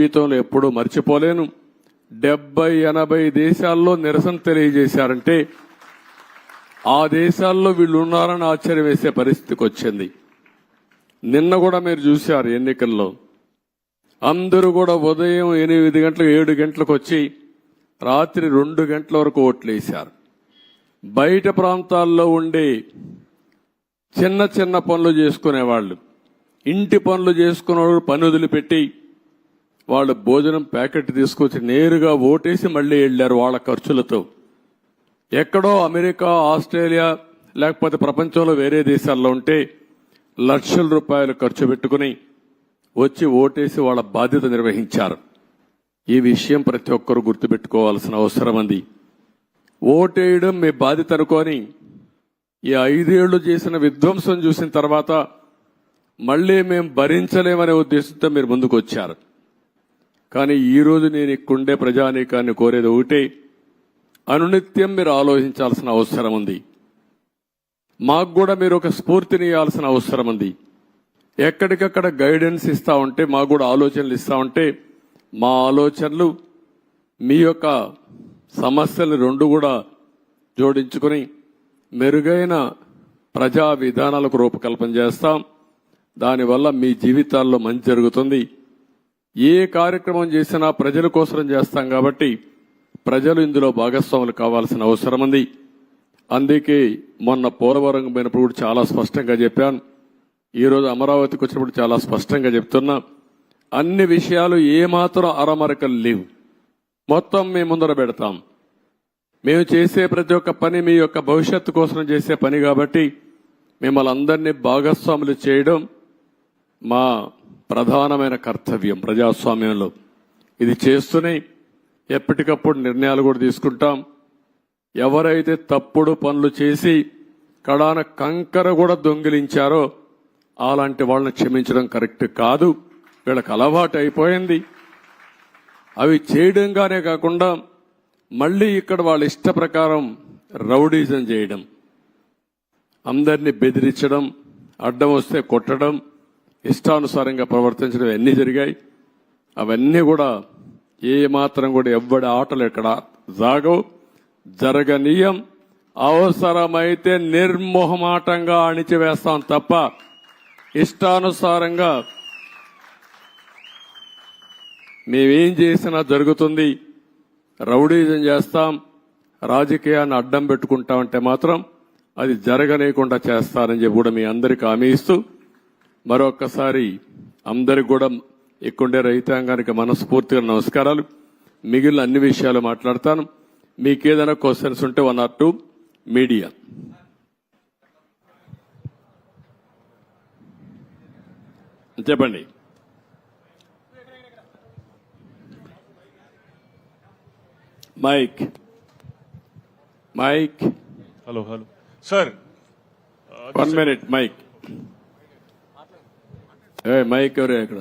జీవితంలో ఎప్పుడూ మర్చిపోలేను. 70-80 దేశాల్లో నిరసన తెలియజేశారంటే ఆ దేశాల్లో వీళ్ళు ఉన్నారని ఆశ్చర్యం వేసే పరిస్థితికి వచ్చింది. నిన్న కూడా మీరు చూశారు ఎన్నికల్లో అందరూ కూడా ఉదయం 8 గంటలకు 7 గంటలకు వచ్చి రాత్రి 2 గంటల వరకు ఓట్లు వేశారు. బయట ప్రాంతాల్లో ఉండే చిన్న చిన్న పనులు చేసుకునేవాళ్ళు, ఇంటి పనులు చేసుకునేవాళ్ళు పని వదిలిపెట్టి వాళ్ళు భోజనం ప్యాకెట్ తీసుకొచ్చి నేరుగా ఓటేసి మళ్లీ వెళ్లారు వాళ్ళ ఖర్చులతో. ఎక్కడో అమెరికా, ఆస్ట్రేలియా లేకపోతే ప్రపంచంలో వేరే దేశాల్లో ఉంటే లక్షల రూపాయలు ఖర్చు పెట్టుకుని వచ్చి ఓటేసి వాళ్ళ బాధ్యత నిర్వహించారు. ఈ విషయం ప్రతి ఒక్కరూ గుర్తుపెట్టుకోవాల్సిన అవసరం ఉంది. ఓటేయడం మీ బాధ్యత అనుకోని ఈ 5 ఏళ్లు చేసిన విధ్వంసం చూసిన తర్వాత మళ్లీ మేము భరించలేమనే ఉద్దేశంతో మీరు ముందుకు వచ్చారు. కానీ ఈరోజు నేను ఇక్కడుండే ప్రజానీకాన్ని కోరేది ఒకటే, అనునిత్యం మీరు ఆలోచించాల్సిన అవసరం ఉంది. మాకు కూడా మీరు ఒక స్ఫూర్తిని ఇవ్వాల్సిన అవసరం ఉంది. ఎక్కడికక్కడ గైడెన్స్ ఇస్తా ఉంటే, మాకు కూడా ఆలోచనలు ఇస్తా ఉంటే, మా ఆలోచనలు మీ యొక్క సమస్యలు రెండు కూడా జోడించుకుని మెరుగైన ప్రజా విధానాలకు రూపకల్పన చేస్తాం. దానివల్ల మీ జీవితాల్లో మంచి జరుగుతుంది. ఏ కార్యక్రమం చేసినా ప్రజల కోసం చేస్తాం కాబట్టి ప్రజలు ఇందులో భాగస్వాములు కావాల్సిన అవసరం ఉంది. అందుకే మొన్న పోలవరం పోయినప్పుడు కూడా చాలా స్పష్టంగా చెప్పాను. ఈరోజు అమరావతికి వచ్చినప్పుడు చాలా స్పష్టంగా చెప్తున్నా. అన్ని విషయాలు ఏమాత్రం అరమరకలు లేవు, మొత్తం మేము ముందర పెడతాం. మేము చేసే ప్రతి ఒక్క పని మీ యొక్క భవిష్యత్తు కోసం చేసే పని కాబట్టి మిమ్మల్ని అందరినీ భాగస్వాములు చేయడం మా ప్రధానమైన కర్తవ్యం ప్రజాస్వామ్యంలో. ఇది చేస్తూనే ఎప్పటికప్పుడు నిర్ణయాలు కూడా తీసుకుంటాం. ఎవరైతే తప్పుడు పనులు చేసి కడాన కంకర కూడా దొంగిలించారో అలాంటి వాళ్ళని క్షమించడం కరెక్ట్ కాదు. వీళ్ళకి అలవాటు అయిపోయింది. అవి చేయడంగానే కాకుండా మళ్లీ ఇక్కడ వాళ్ళ ఇష్ట ప్రకారం రౌడీజం చేయడం, అందరినీ బెదిరించడం, అడ్డం వస్తే కొట్టడం, ఇష్టానుసారంగా ప్రవర్తించడం అన్నీ జరిగాయి. అవన్నీ కూడా ఏ మాత్రం కూడా ఎవ్వడి ఆటలు ఇక్కడ జరగనీయం. అవసరమైతే నిర్మోహమాటంగా అణిచివేస్తాం తప్ప ఇష్టానుసారంగా మేమేం చేసినా జరుగుతుంది. రౌడీజం చేస్తాం, రాజకీయాన్ని అడ్డం పెట్టుకుంటామంటే మాత్రం అది జరగనీయకుండా చేస్తారని చెప్పి కూడా మీ అందరికీ హామీ ఇస్తూ మరొక్కసారి అందరికి కూడా ఇక్కడుండే రైతాంగానికి మనస్ఫూర్తిగా నమస్కారాలు. మిగిలిన అన్ని విషయాలు మాట్లాడతాను. మీకు ఏదైనా క్వశ్చన్స్ ఉంటే 1 or 2 మీడియా. చెప్పండి. Mic. Hello sir, 1 minute mic. Mic ఎవరే ఇక్కడ?